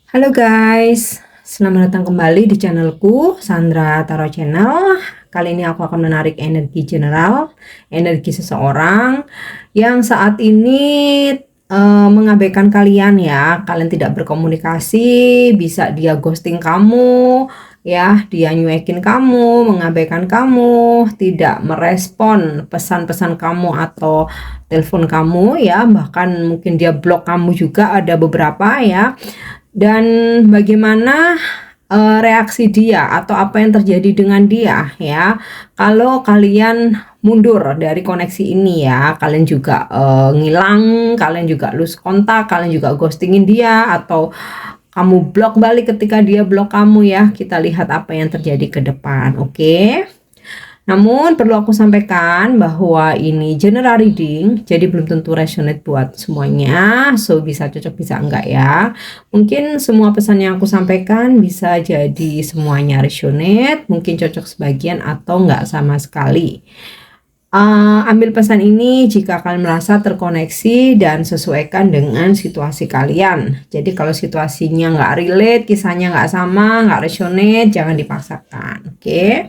Halo guys, selamat datang kembali di channelku Sandra Tarot Channel. Kali ini aku akan menarik energi general, energi seseorang yang saat ini mengabaikan kalian ya. Kalian tidak berkomunikasi, bisa dia ghosting kamu, ya, dia nyuekin kamu, mengabaikan kamu, tidak merespon pesan-pesan kamu atau telepon kamu ya, bahkan mungkin dia blok kamu juga ada beberapa ya. Dan bagaimana reaksi dia atau apa yang terjadi dengan dia ya kalau kalian mundur dari koneksi ini ya, kalian juga ngilang, kalian juga lose kontak, kalian juga ghostingin dia, atau kamu blok balik ketika dia blok kamu ya. Kita lihat apa yang terjadi ke depan. Oke. Namun perlu aku sampaikan bahwa ini general reading, jadi belum tentu resonate buat semuanya. So bisa cocok bisa enggak ya. Mungkin semua pesan yang aku sampaikan bisa jadi semuanya resonate, mungkin cocok sebagian atau enggak sama sekali. Ambil pesan ini jika kalian merasa terkoneksi dan sesuaikan dengan situasi kalian. Jadi kalau situasinya nggak relate, kisahnya nggak sama, nggak resonate, jangan dipaksakan. Oke.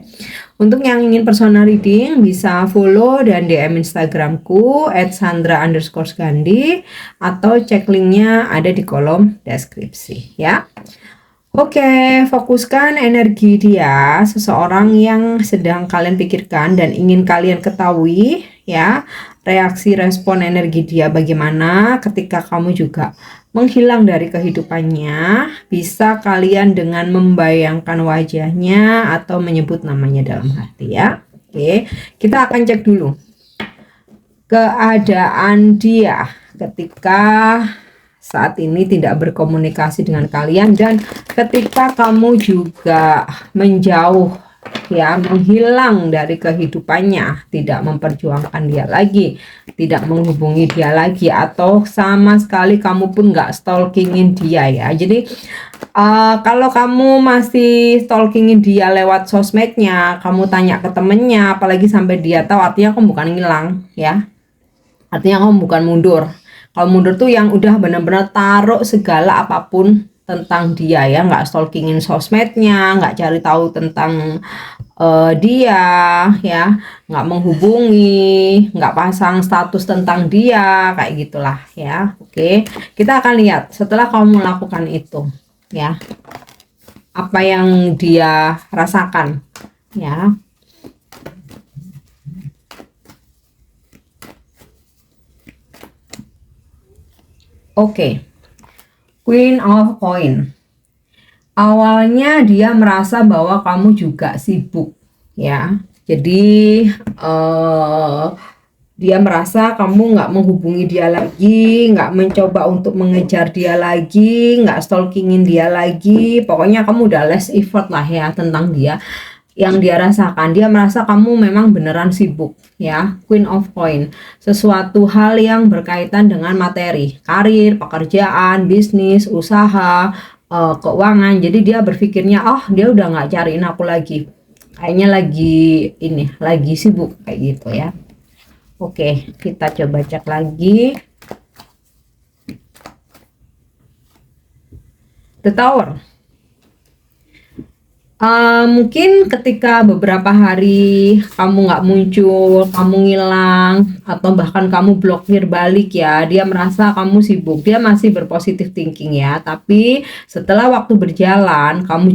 Untuk yang ingin personal reading bisa follow dan DM Instagramku @sandra_gandhi atau cek linknya ada di kolom deskripsi ya. Oke, fokuskan energi dia, seseorang yang sedang kalian pikirkan dan ingin kalian ketahui ya, reaksi respon energi dia bagaimana ketika kamu juga menghilang dari kehidupannya. Bisa kalian dengan membayangkan wajahnya atau menyebut namanya dalam hati ya. Oke, kita akan cek dulu keadaan dia ketika saat ini tidak berkomunikasi dengan kalian, dan ketika kamu juga menjauh ya, menghilang dari kehidupannya, tidak memperjuangkan dia lagi, tidak menghubungi dia lagi, atau sama sekali kamu pun nggak stalkingin dia ya. Jadi kalau kamu masih stalkingin dia lewat sosmednya, kamu tanya ke temennya, apalagi sampai dia tahu, artinya kamu bukan ngilang ya, artinya kamu bukan mundur. Kalau mundur tuh yang udah benar-benar taruh segala apapun tentang dia ya, nggak stalkingin sosmednya, nggak cari tahu tentang dia ya, nggak menghubungi, nggak pasang status tentang dia, kayak gitulah ya. Oke, kita akan lihat setelah kamu melakukan itu ya, apa yang dia rasakan ya. Oke, Queen of Coin. Awalnya dia merasa bahwa kamu juga sibuk ya. Jadi dia merasa kamu nggak menghubungi dia lagi, nggak mencoba untuk mengejar dia lagi, nggak stalkingin dia lagi. Pokoknya kamu udah less effort lah ya tentang dia. Yang dia rasakan, dia merasa kamu memang beneran sibuk ya. Queen of Coin, sesuatu hal yang berkaitan dengan materi, karir, pekerjaan, bisnis, usaha, keuangan. Jadi dia berpikirnya, oh dia udah nggak cariin aku lagi, kayaknya lagi sibuk kayak gitu ya. Oke, kita coba cek lagi. The Tower. Mungkin ketika beberapa hari kamu nggak muncul, kamu ngilang, atau bahkan kamu blokir balik ya, dia merasa kamu sibuk. Dia masih berpositif thinking ya, tapi setelah waktu berjalan, kamu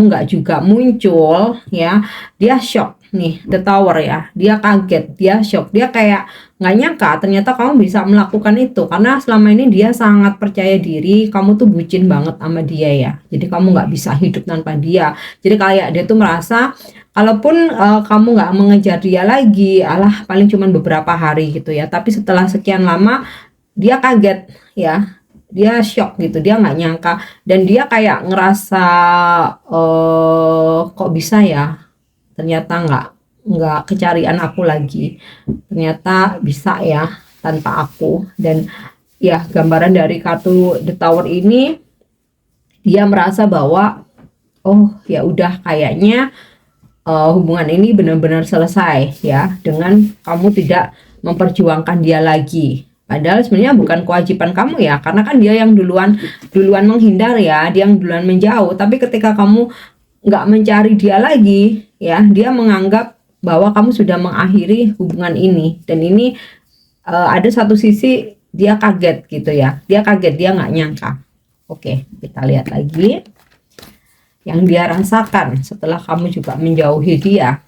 nggak juga muncul ya, dia shock nih, The Tower ya. Dia kaget, dia shock, dia kayak nggak nyangka ternyata kamu bisa melakukan itu, karena selama ini dia sangat percaya diri, kamu tuh bucin banget sama dia ya, jadi kamu nggak bisa hidup tanpa dia. Jadi kayak dia tuh merasa kalaupun kamu nggak mengejar dia lagi, alah paling cuman beberapa hari gitu ya, tapi setelah sekian lama dia kaget ya, dia shock gitu, dia nggak nyangka, dan dia kayak ngerasa kok bisa ya, ternyata nggak kecarian aku lagi, ternyata bisa ya tanpa aku. Dan ya gambaran dari kartu The Tower ini, dia merasa bahwa oh ya udah kayaknya hubungan ini benar-benar selesai ya dengan kamu tidak memperjuangkan dia lagi. Padahal sebenarnya bukan kewajiban kamu ya, karena kan dia yang duluan menghindar ya, dia yang duluan menjauh. Tapi ketika kamu nggak mencari dia lagi ya, dia menganggap bahwa kamu sudah mengakhiri hubungan ini. Dan ini ada satu sisi dia kaget gitu ya, dia kaget, dia nggak nyangka. Oke, kita lihat lagi yang dia rasakan setelah kamu juga menjauhi dia.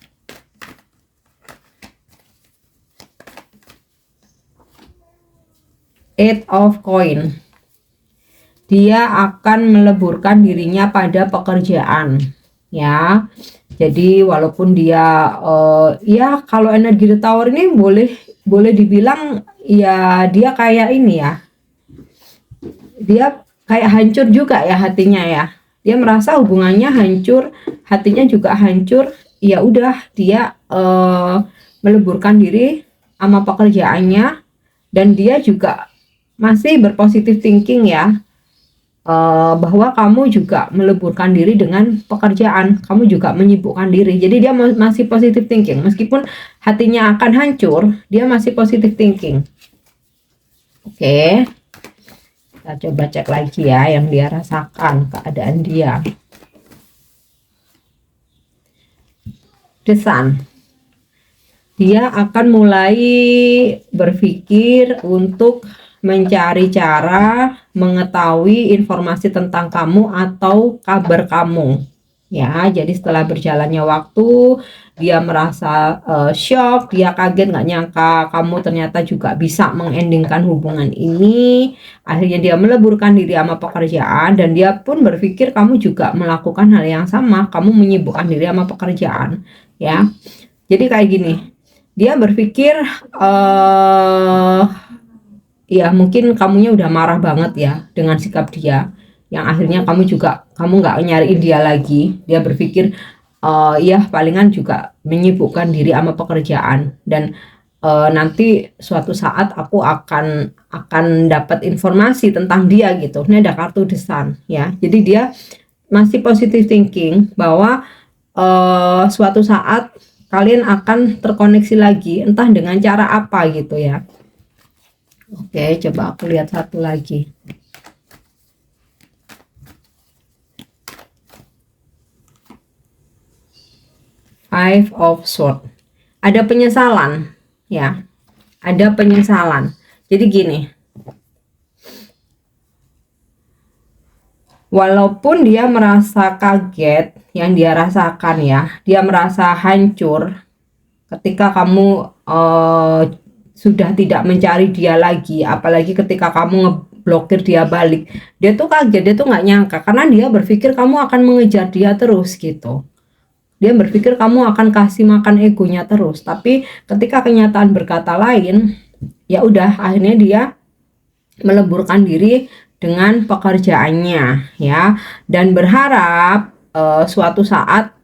Eight of Coin. Dia akan meleburkan dirinya pada pekerjaan ya. Jadi walaupun dia ya, kalau energi The Tower ini boleh dibilang ya, dia kayak ini ya, dia kayak hancur juga ya hatinya ya. Dia merasa hubungannya hancur, hatinya juga hancur. Ya udah, dia meleburkan diri sama pekerjaannya, dan dia juga masih berpositif thinking ya, bahwa kamu juga meleburkan diri dengan pekerjaan, kamu juga menyibukkan diri. Jadi dia masih positif thinking, meskipun hatinya akan hancur, dia masih positif thinking. Oke, kita coba cek lagi ya yang dia rasakan, keadaan dia. The Sun. Dia akan mulai berpikir untuk mencari cara mengetahui informasi tentang kamu atau kabar kamu ya. Jadi setelah berjalannya waktu, dia merasa shock, dia kaget, nggak nyangka kamu ternyata juga bisa mengendingkan hubungan ini. Akhirnya dia meleburkan diri sama pekerjaan, dan dia pun berpikir kamu juga melakukan hal yang sama, kamu menyibukkan diri sama pekerjaan ya. Jadi kayak gini, dia berpikir ya mungkin kamunya udah marah banget ya dengan sikap dia, yang akhirnya kamu nggak nyariin dia lagi. Dia berpikir ya palingan juga menyibukkan diri sama pekerjaan, dan nanti suatu saat aku akan dapat informasi tentang dia gitu. Ini ada kartu The Sun ya. Jadi dia masih positive thinking bahwa suatu saat kalian akan terkoneksi lagi, entah dengan cara apa gitu ya. Oke, coba aku lihat satu lagi. Five of Swords. Ada penyesalan ya. Ada penyesalan. Jadi gini, walaupun dia merasa kaget, yang dia rasakan ya, dia merasa hancur ketika kamu sudah tidak mencari dia lagi, apalagi ketika kamu ngeblokir dia balik. Dia tuh kaget, dia tuh nggak nyangka, karena dia berpikir kamu akan mengejar dia terus gitu. Dia berpikir kamu akan kasih makan egonya terus. Tapi ketika kenyataan berkata lain, ya udah, akhirnya dia meleburkan diri dengan pekerjaannya ya, dan berharap suatu saat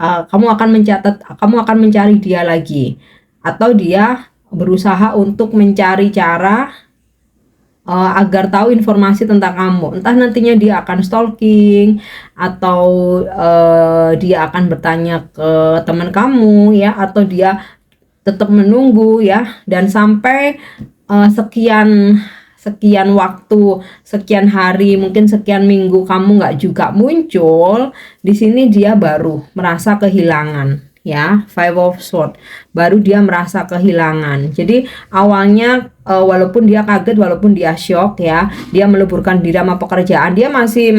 kamu akan mencari dia lagi, atau dia berusaha untuk mencari cara agar tahu informasi tentang kamu. Entah nantinya dia akan stalking, atau dia akan bertanya ke teman kamu ya, atau dia tetap menunggu ya, dan sampai sekian waktu, sekian hari, mungkin sekian minggu kamu nggak juga muncul. Di sini dia baru merasa kehilangan ya. Five of Swords, baru dia merasa kehilangan. Jadi awalnya walaupun dia kaget, walaupun dia shock ya, dia meleburkan diri sama pekerjaan, dia masih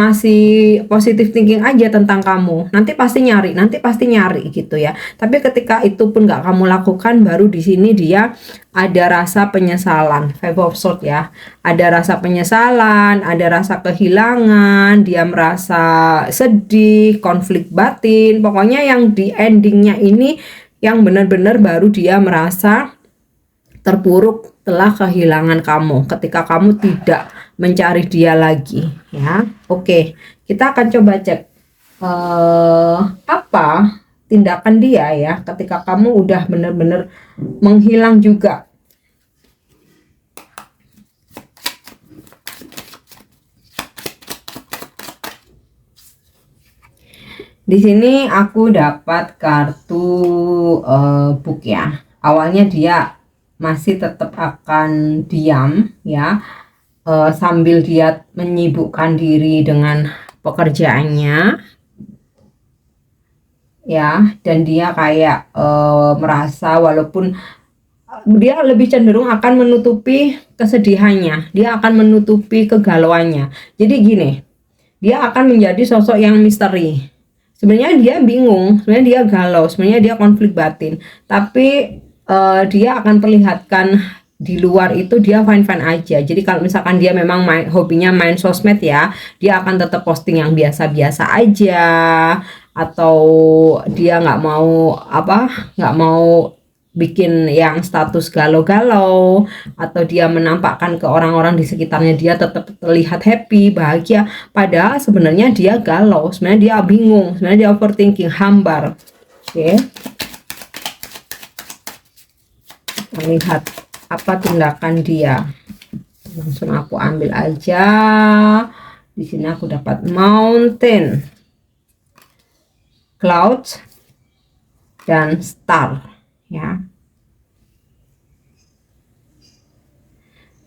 positive thinking aja tentang kamu. Nanti pasti nyari gitu ya. Tapi ketika itu pun nggak kamu lakukan, baru di sini dia ada rasa penyesalan. Five of Swords ya, ada rasa penyesalan, ada rasa kehilangan, dia merasa sedih, konflik batin. Pokoknya yang di endingnya ini yang benar-benar baru dia merasa terpuruk telah kehilangan kamu ketika kamu tidak mencari dia lagi ya. Oke, kita akan coba cek apa tindakan dia ya ketika kamu udah benar-benar menghilang juga. Di sini aku dapat kartu book ya. Awalnya dia masih tetap akan diam ya, sambil dia menyibukkan diri dengan pekerjaannya ya, dan dia kayak merasa walaupun dia lebih cenderung akan menutupi kesedihannya, dia akan menutupi kegalauannya. Jadi gini, dia akan menjadi sosok yang misteri. Sebenarnya dia bingung, sebenarnya dia galau, sebenarnya dia konflik batin, tapi dia akan perlihatkan di luar itu dia fine-fine aja. Jadi kalau misalkan dia memang hobinya main sosmed ya, dia akan tetap posting yang biasa-biasa aja, atau dia nggak mau bikin yang status galau-galau, atau dia menampakkan ke orang-orang di sekitarnya dia tetap terlihat happy, bahagia, padahal sebenarnya dia galau, sebenarnya dia bingung, sebenarnya dia overthinking, hambar. Oke, lihat apa tindakan dia. Langsung aku ambil aja. Di sini aku dapat mountain, clouds, dan star ya.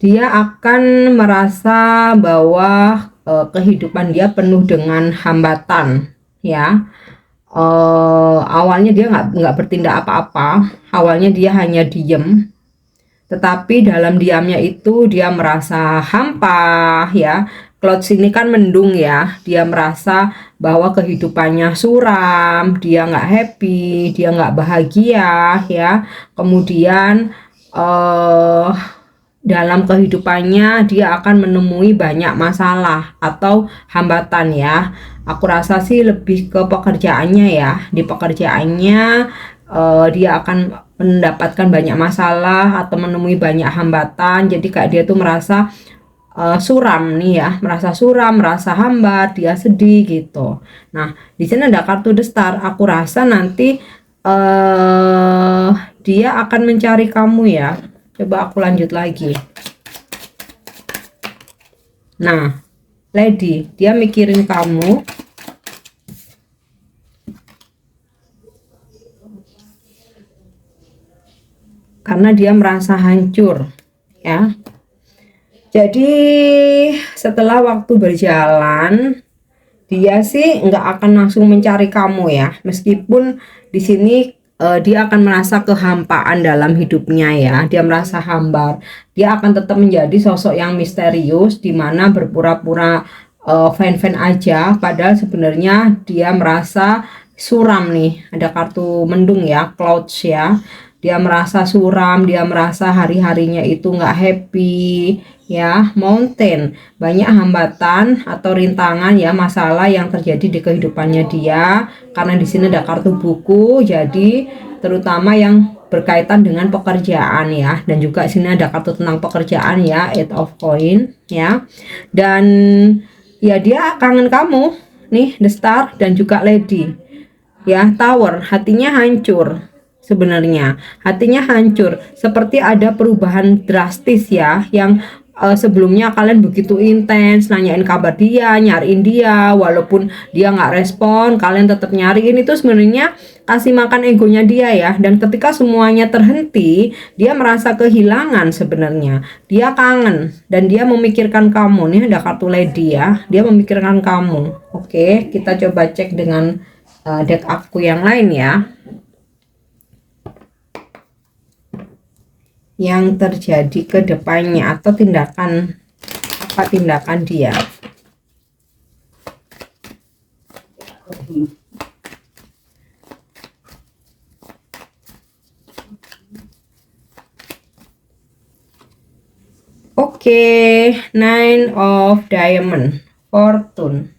Dia akan merasa bahwa kehidupan dia penuh dengan hambatan ya. Awalnya dia nggak bertindak apa-apa, awalnya dia hanya diem, tetapi dalam diamnya itu dia merasa hampa ya. Clouds ini kan mendung ya, dia merasa bahwa kehidupannya suram, dia nggak happy, dia nggak bahagia ya. Kemudian dalam kehidupannya dia akan menemui banyak masalah atau hambatan ya. Aku rasa sih lebih ke pekerjaannya ya. Di pekerjaannya dia akan mendapatkan banyak masalah atau menemui banyak hambatan. Jadi kayak dia tuh merasa suram nih ya, merasa suram, merasa hambat, dia sedih gitu. Nah, di sini ada kartu The Star. Aku rasa nanti dia akan mencari kamu ya. Coba aku lanjut lagi. Nah, Lady, dia mikirin kamu. Karena dia merasa hancur ya. Jadi setelah waktu berjalan, dia sih nggak akan langsung mencari kamu ya. Meskipun di sini dia akan merasa kehampaan dalam hidupnya ya. Dia merasa hambar. Dia akan tetap menjadi sosok yang misterius, di mana berpura-pura fan-fan aja. Padahal sebenarnya dia merasa suram nih. Ada kartu mendung ya, clouds ya. Dia merasa suram, dia merasa hari-harinya itu nggak happy ya. Mountain, banyak hambatan atau rintangan ya, masalah yang terjadi di kehidupannya dia. Karena di sini ada kartu buku, jadi terutama yang berkaitan dengan pekerjaan ya. Dan juga sini ada kartu tentang pekerjaan ya, Eight of Coin ya. Dan ya dia kangen kamu nih, The Star dan juga Lady ya. Tower, hatinya hancur. Sebenarnya hatinya hancur, seperti ada perubahan drastis ya, yang sebelumnya kalian begitu intens nanyain kabar dia, nyariin dia, walaupun dia nggak respon, kalian tetap nyariin. Itu sebenarnya kasih makan egonya dia ya. Dan ketika semuanya terhenti, dia merasa kehilangan sebenarnya, dia kangen dan dia memikirkan kamu. Nih ada kartu Lady ya, dia memikirkan kamu. Oke, kita coba cek dengan deck aku yang lain ya, yang terjadi ke depannya atau tindakan dia. Oke, Nine of Diamond, Fortune.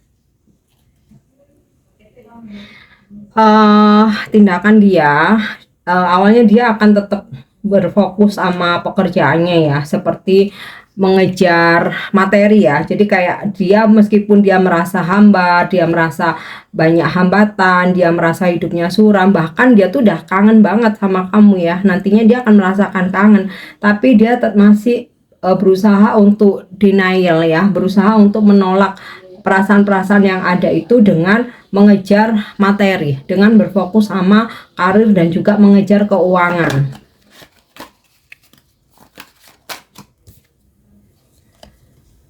Tindakan dia awalnya dia akan tetap berfokus sama pekerjaannya ya, seperti mengejar materi ya. Jadi kayak dia meskipun dia merasa hambar, dia merasa banyak hambatan, dia merasa hidupnya suram, bahkan dia tuh udah kangen banget sama kamu ya. Nantinya dia akan merasakan kangen, tapi dia masih berusaha untuk denial ya, berusaha untuk menolak perasaan-perasaan yang ada itu dengan mengejar materi, dengan berfokus sama karir dan juga mengejar keuangan.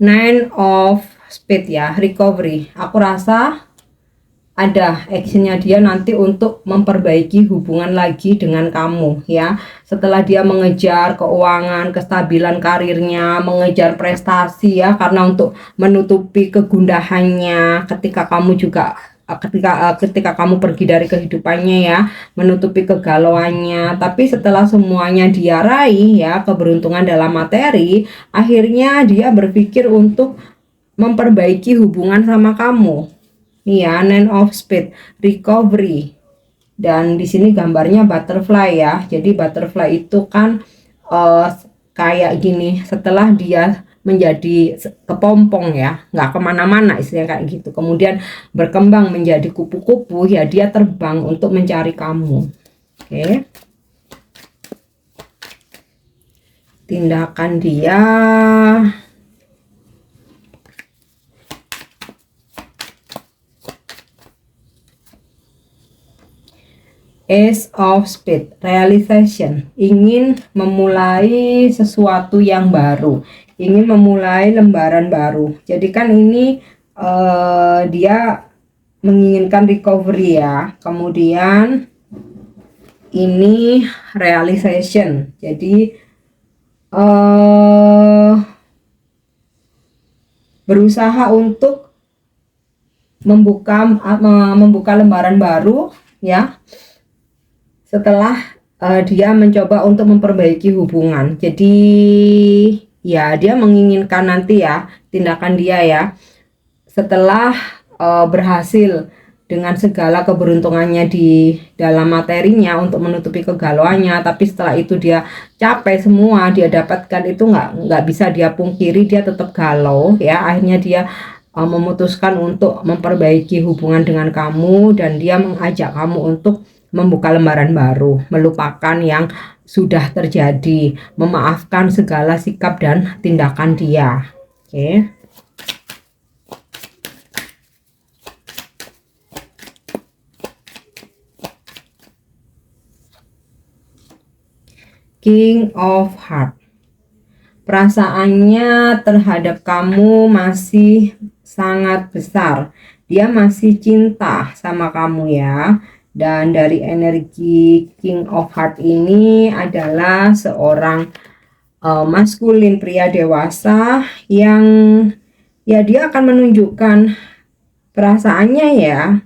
Nine of Spades ya, recovery. Aku rasa ada actionnya dia nanti untuk memperbaiki hubungan lagi dengan kamu ya. Setelah dia mengejar keuangan, kestabilan karirnya, mengejar prestasi ya, karena untuk menutupi kegundahannya ketika kamu juga ketika kamu pergi dari kehidupannya ya, menutupi kegalauannya. Tapi setelah semuanya dia raih ya, keberuntungan dalam materi, akhirnya dia berpikir untuk memperbaiki hubungan sama kamu. Iya, Nine of Spades, recovery. Dan di sini gambarnya butterfly ya. Jadi butterfly itu kan kayak gini. Setelah dia menjadi kepompong ya, nggak kemana-mana istilahnya kayak gitu. Kemudian berkembang menjadi kupu-kupu ya, dia terbang untuk mencari kamu. Oke. Tindakan dia. Ace of Spades, realization, ingin memulai sesuatu yang baru, ingin memulai lembaran baru. Jadi kan ini dia menginginkan recovery ya. Kemudian ini realization. Jadi berusaha untuk membuka lembaran baru ya. Setelah dia mencoba untuk memperbaiki hubungan. Jadi ya dia menginginkan nanti ya tindakan dia ya, setelah berhasil dengan segala keberuntungannya di dalam materinya untuk menutupi kegalauannya, tapi setelah itu dia capek semua dia dapatkan, itu nggak bisa dia pungkiri, dia tetap galau ya. Akhirnya dia memutuskan untuk memperbaiki hubungan dengan kamu, dan dia mengajak kamu untuk membuka lembaran baru, melupakan yang sudah terjadi, memaafkan segala sikap dan tindakan dia. Oke. King of Heart. Perasaannya terhadap kamu masih sangat besar. Dia masih cinta sama kamu ya. Dan dari energi King of Heart ini adalah seorang maskulin, pria dewasa yang ya dia akan menunjukkan perasaannya ya.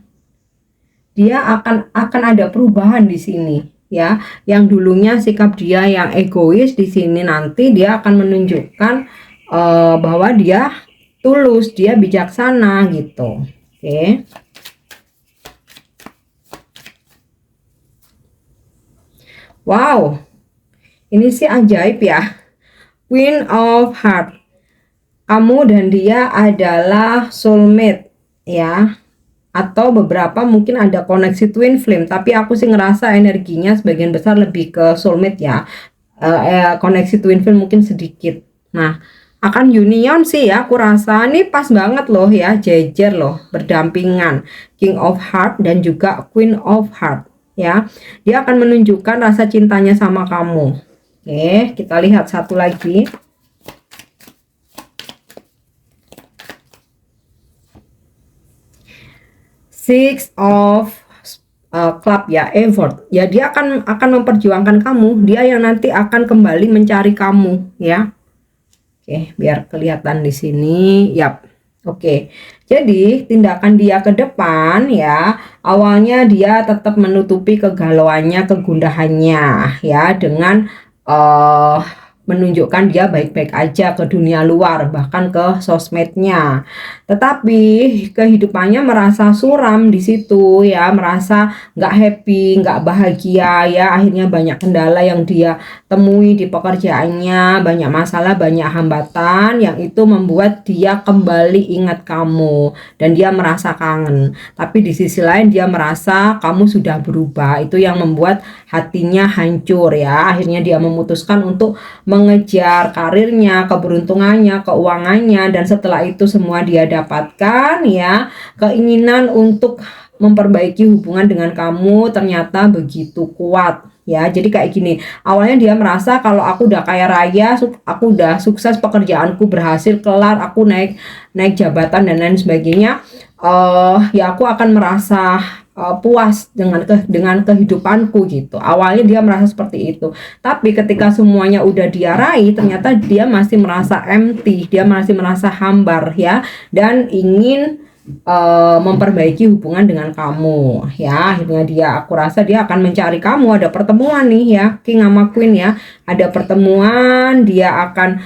Dia akan ada perubahan di sini ya. Yang dulunya sikap dia yang egois, di sini nanti dia akan menunjukkan bahwa dia tulus, dia bijaksana gitu. Oke. Wow, ini sih ajaib ya. Queen of Heart. Kamu dan dia adalah soulmate ya. Atau beberapa mungkin ada koneksi twin flame, tapi aku sih ngerasa energinya sebagian besar lebih ke soulmate ya. Koneksi twin flame mungkin sedikit. Nah, akan union sih ya, aku rasa ini pas banget loh ya, jejer loh, berdampingan King of Heart dan juga Queen of Heart ya. Dia akan menunjukkan rasa cintanya sama kamu. Oke, kita lihat satu lagi. Six of Club ya, effort ya, dia akan memperjuangkan kamu, dia yang nanti akan kembali mencari kamu ya. Oke, biar kelihatan di sini. Yap. Oke. Jadi, tindakan dia ke depan ya, awalnya dia tetap menutupi kegalauannya, kegundahannya ya, dengan menunjukkan dia baik-baik aja ke dunia luar, bahkan ke sosmednya. Tetapi kehidupannya merasa suram di situ ya, merasa nggak happy, nggak bahagia ya. Akhirnya banyak kendala yang dia temui di pekerjaannya, banyak masalah, banyak hambatan, yang itu membuat dia kembali ingat kamu dan dia merasa kangen. Tapi di sisi lain dia merasa kamu sudah berubah, itu yang membuat hatinya hancur ya. Akhirnya dia memutuskan untuk mengejar karirnya, keberuntungannya, keuangannya, dan setelah itu semua dia dapatkan ya. Keinginan untuk memperbaiki hubungan dengan kamu ternyata begitu kuat ya. Jadi kayak gini, awalnya dia merasa kalau aku udah kaya raya, aku udah sukses, pekerjaanku berhasil, kelar, aku naik jabatan dan lain sebagainya, ya aku akan merasa puas dengan kehidupanku gitu. Awalnya dia merasa seperti itu, tapi ketika semuanya udah dia raih, ternyata dia masih merasa empty, dia masih merasa hambar ya, dan ingin memperbaiki hubungan dengan kamu ya. Akhirnya aku rasa dia akan mencari kamu, ada pertemuan nih ya, King sama Queen ya, ada pertemuan, dia akan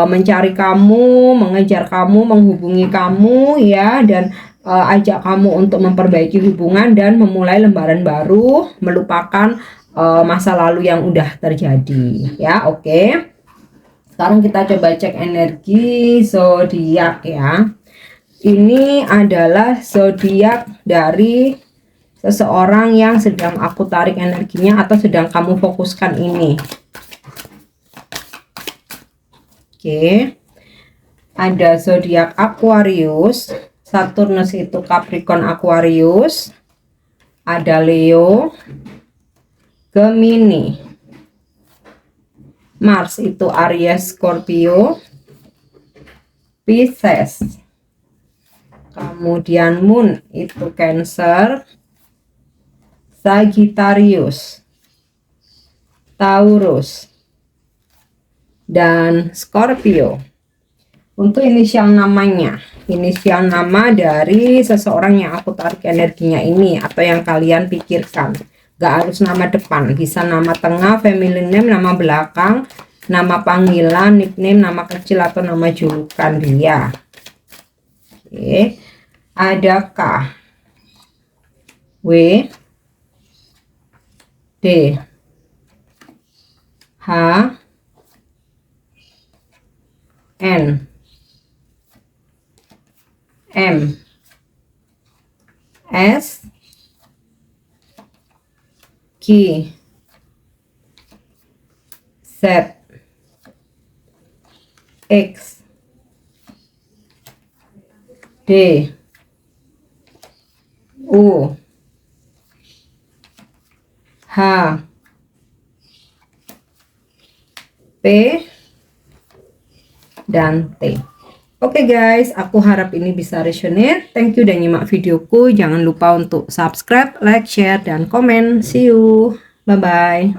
mencari kamu, mengejar kamu, menghubungi kamu ya, dan ajak kamu untuk memperbaiki hubungan dan memulai lembaran baru, melupakan masa lalu yang udah terjadi ya. Oke, sekarang kita coba cek energi zodiak ya. Ini adalah zodiak dari seseorang yang sedang aku tarik energinya atau sedang kamu fokuskan ini. Oke. Ada zodiak Aquarius, Saturnus itu Capricorn Aquarius, ada Leo, Gemini, Mars itu Aries Scorpio, Pisces, kemudian Moon itu Cancer, Sagittarius, Taurus, dan Scorpio. Untuk inisial namanya, inisial nama dari seseorang yang aku tarik energinya ini atau yang kalian pikirkan. Gak harus nama depan, bisa nama tengah, family name, nama belakang, nama panggilan, nickname, nama kecil atau nama julukan dia. Oke, ada K, W, D, H, N, M, S, Q, Z, X, D, U, H, P, dan T. Oke guys, aku harap ini bisa resonate. Thank you udah nyimak videoku. Jangan lupa untuk subscribe, like, share, dan komen. See you. Bye-bye.